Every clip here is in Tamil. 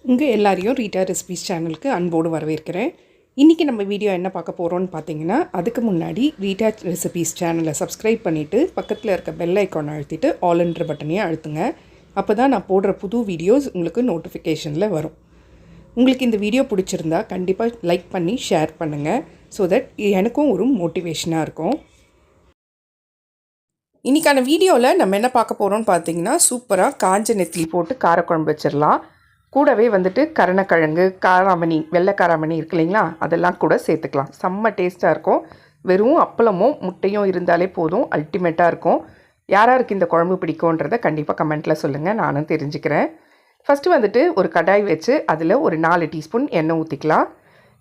உங்கள் எல்லாரையும் ரீட்டா ரெசிபீஸ் சேனலுக்கு அன்போடு வரவேற்கிறேன். இன்றைக்கி நம்ம வீடியோ என்ன பார்க்க போகிறோன்னு பார்த்தீங்கன்னா, அதுக்கு முன்னாடி ரீட்டா ரெசிபீஸ் சேனலை சப்ஸ்கிரைப் பண்ணிவிட்டு பக்கத்தில் இருக்க பெல் ஐக்கான் அழுத்திட்டு ஆல்ன்ற பட்டனையும் அழுத்துங்க. அப்போ தான் நான் போடுற புது வீடியோஸ் உங்களுக்கு நோட்டிஃபிகேஷனில் வரும். உங்களுக்கு இந்த வீடியோ பிடிச்சிருந்தா கண்டிப்பாக லைக் பண்ணி ஷேர் பண்ணுங்கள். ஸோ தட் எனக்கும் ஒரு மோட்டிவேஷனாக இருக்கும். இன்றைக்கான வீடியோவில் நம்ம என்ன பார்க்க போகிறோம்னு பார்த்தீங்கன்னா, சூப்பராக காஞ்ச நெத்திலி போட்டு காரக்குழம்பு வச்சிடலாம். கூடவே கருணக்கிழங்கு, காராமணி, வெள்ளை காராமணி இருக்கு இல்லைங்களா, அதெல்லாம் கூட சேர்த்துக்கலாம். செம்ம டேஸ்ட்டாக இருக்கும். வெறும் அப்பளமும் முட்டையும் இருந்தாலே போதும், அல்டிமேட்டாக இருக்கும். யாராருக்கு இந்த குழம்பு பிடிக்கும்ன்றதை கண்டிப்பாக கமெண்ட்டில் சொல்லுங்கள், நானும் தெரிஞ்சுக்கிறேன். ஃபஸ்ட்டு ஒரு கடாய் வச்சு அதில் ஒரு 4 டீஸ்பூன் எண்ணெய் ஊற்றிக்கலாம்.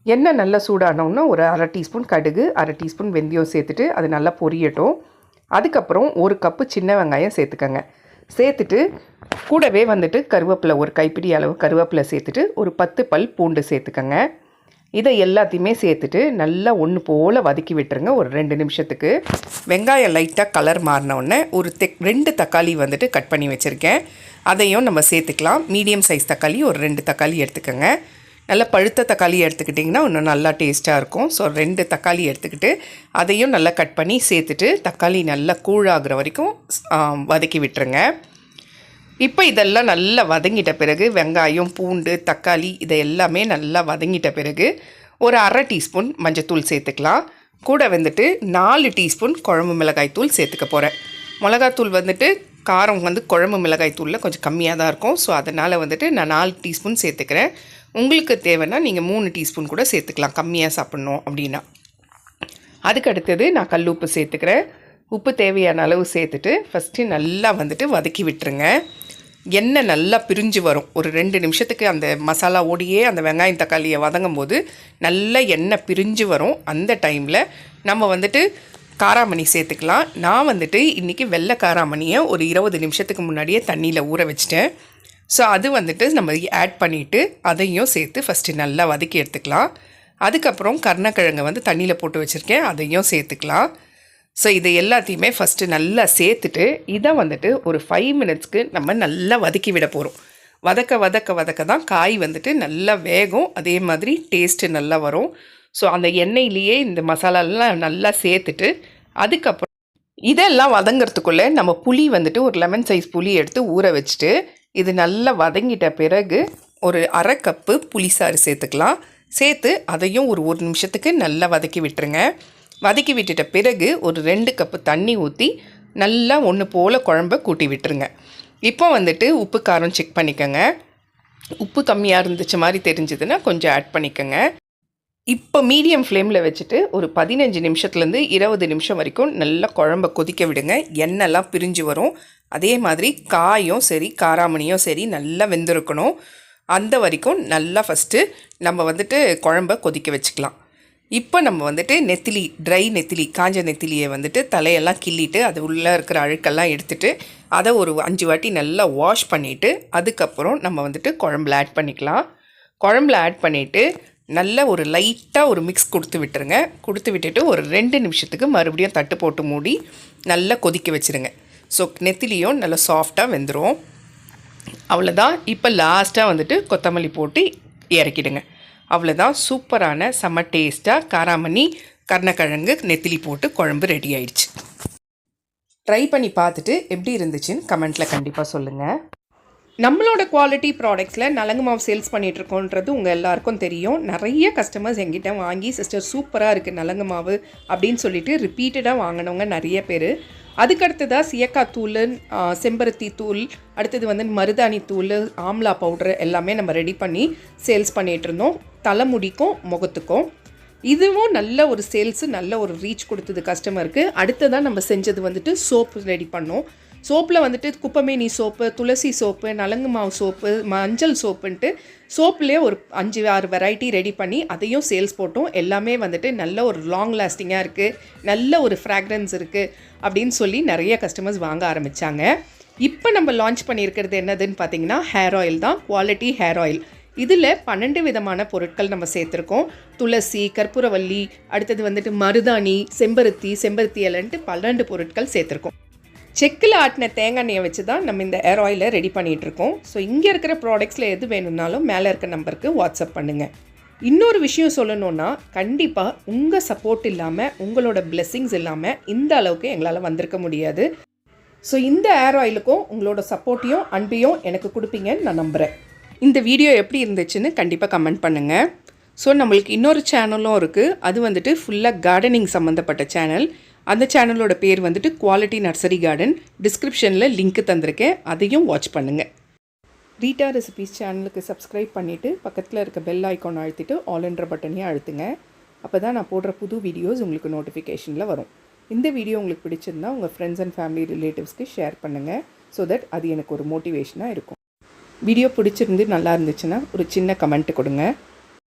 எண்ணெய் நல்லா சூடானோன்னா ஒரு அரை டீஸ்பூன் கடுகு, அரை டீஸ்பூன் வெந்தயம் சேர்த்துட்டு அது நல்லா பொரியட்டும். அதுக்கப்புறம் ஒரு கப்பு சின்ன வெங்காயம் சேர்த்துக்கங்க. சேர்த்துட்டு கூடவே கருவேப்பிலை, ஒரு கைப்பிடி அளவு கருவேப்பிலை சேர்த்துட்டு ஒரு 10 பல் பூண்டு சேர்த்துக்கங்க. இதை எல்லாத்தையுமே சேர்த்துட்டு நல்லா ஒன்று போல் வதக்கி விட்டுருங்க ஒரு 2 நிமிஷத்துக்கு. வெங்காயம் லைட்டாக கலர் மாறினோடனே ஒரு 2 தக்காளி கட் பண்ணி வச்சுருக்கேன், அதையும் நம்ம சேர்த்துக்கலாம். மீடியம் சைஸ் தக்காளி ஒரு 2 தக்காளி எடுத்துக்கோங்க. நல்லா பழுத்த தக்காளி எடுத்துக்கிட்டிங்கன்னா இன்னும் நல்லா டேஸ்ட்டாக இருக்கும். ஸோ 2 தக்காளி எடுத்துக்கிட்டு அதையும் நல்லா கட் பண்ணி சேர்த்துட்டு தக்காளி நல்லா கூழாகிற வரைக்கும் வதக்கி விட்டுருங்க. இப்போ இதெல்லாம் நல்லா வதங்கிட்ட பிறகு வெங்காயம், பூண்டு, தக்காளி இதை எல்லாமே நல்லா வதங்கிட்ட பிறகு ஒரு அரை டீஸ்பூன் மஞ்சத்தூள் சேர்த்துக்கலாம். கூட 4 டீஸ்பூன் குழம்பு மிளகாய் தூள் சேர்த்துக்க போகிறேன். மிளகாத்தூள் காரம் குழம்பு மிளகாய் தூளில் கொஞ்சம் கம்மியாக தான் இருக்கும். ஸோ அதனால் நான் 4 டீஸ்பூன் சேர்த்துக்கிறேன். உங்களுக்கு தேவைன்னா நீங்கள் 3 டீஸ்பூன் கூட சேர்த்துக்கலாம், கம்மியாக சாப்பிட்ணும் அப்படின்னா. அதுக்கு அடுத்தது நான் கல் உப்பு சேர்த்துக்கிறேன். உப்பு தேவையான அளவு சேர்த்துட்டு ஃபஸ்ட்டு நல்லா வதக்கி விட்டுருங்க. எண்ணெய் நல்லா பிரிஞ்சு வரும். ஒரு 2 நிமிஷத்துக்கு அந்த மசாலா ஓடியே அந்த வெங்காயம் தக்காளியை வதங்கும் போது நல்லா எண்ணெய் பிரிஞ்சு வரும். அந்த டைமில் நம்ம காராமணி சேர்த்துக்கலாம். நான் இன்றைக்கி வெள்ளை காராமணியை ஒரு 20 நிமிஷத்துக்கு முன்னாடியே தண்ணியில் ஊற வச்சிட்டேன். ஸோ அது நம்ம ஆட் பண்ணிவிட்டு அதையும் சேர்த்து ஃபஸ்ட்டு நல்லா வதக்கி எடுத்துக்கலாம். அதுக்கப்புறம் கருணக்கிழங்கை தண்ணியில் போட்டு வச்சுருக்கேன், அதையும் சேர்த்துக்கலாம். ஸோ இதை எல்லாத்தையுமே ஃபஸ்ட்டு நல்லா சேர்த்துட்டு இதை ஒரு 5 மினிட்ஸ்க்கு நம்ம நல்லா வதக்கி விட போகிறோம். வதக்க தான் காய் நல்லா வேகும், அதே மாதிரி டேஸ்ட்டு நல்லா வரும். ஸோ அந்த எண்ணெயிலேயே இந்த மசாலாலாம் நல்லா சேர்த்துட்டு அதுக்கப்புறம் இதெல்லாம் வதங்கிறதுக்குள்ளே நம்ம புளி ஒரு லெமன் சைஸ் புளி எடுத்து ஊற வச்சுட்டு இது நல்லா வதங்கிட்ட பிறகு ஒரு அரை கப்பு புளிசாறு சேர்த்துக்கலாம். சேர்த்து அதையும் ஒரு 1 நிமிஷத்துக்கு நல்லா வதக்கி விட்டுருங்க. வதக்கி விட்டுட்ட பிறகு ஒரு 2 கப்பு தண்ணி ஊற்றி நல்லா ஒன்று போல் குழம்ப கூட்டி விட்டுருங்க. இப்போ உப்பு காரம் செக் பண்ணிக்கோங்க. உப்பு கம்மியாக இருந்துச்சு மாதிரி தெரிஞ்சதுன்னா கொஞ்சம் ஆட் பண்ணிக்கோங்க. இப்போ மீடியம் ஃப்ளேமில் வச்சுட்டு ஒரு 15 நிமிஷத்துலேருந்து 20 நிமிஷம் வரைக்கும் நல்லா குழம்ப கொதிக்க விடுங்க. எண்ணெய்லாம் பிரிஞ்சு வரும். அதே மாதிரி காயும் சரி காராமணியும் சரி நல்லா வெந்திருக்கணும். அந்த வரைக்கும் நல்லா ஃபஸ்ட்டு நம்ம குழம்ப கொதிக்க வச்சுக்கலாம். இப்போ நம்ம நெத்திலி, ட்ரை நெத்திலி, காஞ்ச நெத்திலியை தலையெல்லாம் கிள்ளிட்டு அது உள்ளே இருக்கிற அழுக்கெல்லாம் எடுத்துகிட்டு அதை ஒரு 5 வாட்டி நல்லா வாஷ் பண்ணிவிட்டு அதுக்கப்புறம் நம்ம குழம்புல ஆட் பண்ணிக்கலாம். குழம்புல ஆட் பண்ணிவிட்டு நல்லா ஒரு லைட்டாக ஒரு மிக்ஸ் கொடுத்து விட்டுருங்க. கொடுத்து விட்டுட்டு ஒரு 2 நிமிஷத்துக்கு மறுபடியும் தட்டு போட்டு மூடி நல்லா கொதிக்க வச்சுருங்க. ஸோ நெத்திலியும் நல்லா சாஃப்டாக வெந்துடும். அவ்வளோதான். இப்போ லாஸ்ட்டாக கொத்தமல்லி போட்டு இறக்கிடுங்க. அவ்வளோதான். சூப்பரான செம்ம டேஸ்ட்டாக காராமணி, கருணக்கிழங்கு, நெத்திலி போட்டு குழம்பு ரெடி ஆயிடுச்சு. ட்ரை பண்ணி பார்த்துட்டு எப்படி இருந்துச்சுன்னு கமெண்ட்டில் கண்டிப்பாக சொல்லுங்கள். நம்மளோட குவாலிட்டி ப்ராடக்ட்ஸில் நலங்கு மாவு சேல்ஸ் பண்ணிகிட்ருக்கோன்றது உங்கள் எல்லாருக்கும் தெரியும். நிறைய கஸ்டமர்ஸ் எங்கிட்ட வாங்கி சிஸ்டர் சூப்பராக இருக்குது நலங்கு மாவு அப்படின்னு சொல்லிட்டு ரிப்பீட்டடாக வாங்கினவங்க நிறைய பேர். அதுக்கடுத்ததாக சியக்காய் தூள், செம்பருத்தி தூள், அடுத்தது மருதாணி தூள், ஆம்லா பவுட்ரு எல்லாமே நம்ம ரெடி பண்ணி சேல்ஸ் பண்ணிகிட்ருந்தோம், தலைமுடிக்கும் முகத்துக்கும். இதுவும் நல்ல ஒரு சேல்ஸு, நல்ல ஒரு ரீச் கொடுத்தது கஸ்டமருக்கு. அடுத்ததாக நம்ம செஞ்சது சோப்பு ரெடி பண்ணோம். சோப்பில் குப்பமேனி சோப்பு, துளசி சோப்பு, நலங்கு மாவு சோப்பு, மஞ்சள் சோப்புன்ட்டு சோப்புலேயே ஒரு 5-6 வெரைட்டி ரெடி பண்ணி அதையும் சேல்ஸ் போட்டோம். எல்லாமே நல்ல ஒரு லாங் லாஸ்டிங்காக இருக்குது, நல்ல ஒரு ஃப்ராக்ரன்ஸ் இருக்குது அப்படின்னு சொல்லி நிறைய கஸ்டமர்ஸ் வாங்க ஆரம்பித்தாங்க. இப்போ நம்ம லான்ச் பண்ணியிருக்கிறது என்னதுன்னு பார்த்தீங்கன்னா ஹேர் ஆயில் தான், குவாலிட்டி ஹேர் ஆயில். இதில் 12 விதமான பொருட்கள் நம்ம சேர்த்துருக்கோம். துளசி, கற்பூரவல்லி, அடுத்தது மருதாணி, செம்பருத்தி இலைன்ட்டு 12 பொருட்கள் சேர்த்துருக்கோம். செக்கில் ஆட்டின தேங்காய் எண்ணெயை வச்சு தான் நம்ம இந்த ஏர் ஆயிலை ரெடி பண்ணிகிட்ருக்கோம். ஸோ இங்கே இருக்கிற ப்ராடக்ட்ஸில் எது வேணும்னாலும் மேலே இருக்க நம்பருக்கு வாட்ஸ்அப் பண்ணுங்கள். இன்னொரு விஷயம் சொல்லணுன்னா, கண்டிப்பாக உங்கள் சப்போர்ட் இல்லாமல், உங்களோட பிளெஸ்ஸிங்ஸ் இல்லாமல் இந்த அளவுக்கு எங்களால் வந்திருக்க முடியாது. ஸோ இந்த ஏர் ஆயிலுக்கும் உங்களோட சப்போர்ட்டையும் அன்பையும் எனக்கு கொடுப்பீங்கன்னு நான் நம்புகிறேன். இந்த வீடியோ எப்படி இருந்துச்சுன்னு கண்டிப்பாக கமெண்ட் பண்ணுங்கள். ஸோ நம்மளுக்கு இன்னொரு சேனலும் இருக்குது. அது வந்துட்டு ஃபுல்லாக கார்டனிங் சம்மந்தப்பட்ட சேனல். அந்த சேனலோட பேர் வந்துட்டு குவாலிட்டி நர்சரி கார்டன். டிஸ்கிரிப்ஷனில் லிங்க் தந்திருக்கேன், அதையும் வாட்ச் பண்ணுங்கள். ரீட்டா ரெசிபீஸ் சேனலுக்கு சப்ஸ்கிரைப் பண்ணிவிட்டு பக்கத்தில் இருக்க பெல் ஐக்கான் அழுத்திட்டு ஆல் என்ற பட்டனையும் அழுத்துங்க. அப்போ தான் நான் போடுற புது வீடியோஸ் உங்களுக்கு நோட்டிஃபிகேஷனில் வரும். இந்த வீடியோ உங்களுக்கு பிடிச்சிருந்தா உங்கள் ஃப்ரெண்ட்ஸ் அண்ட் ஃபேமிலி ரிலேட்டிவ்ஸ்க்கு ஷேர் பண்ணுங்கள். ஸோ தட் அது எனக்கு ஒரு மோட்டிவேஷனாக இருக்கும். வீடியோ பிடிச்சிருந்து நல்லா இருந்துச்சுன்னா ஒரு சின்ன கமெண்ட் கொடுங்க.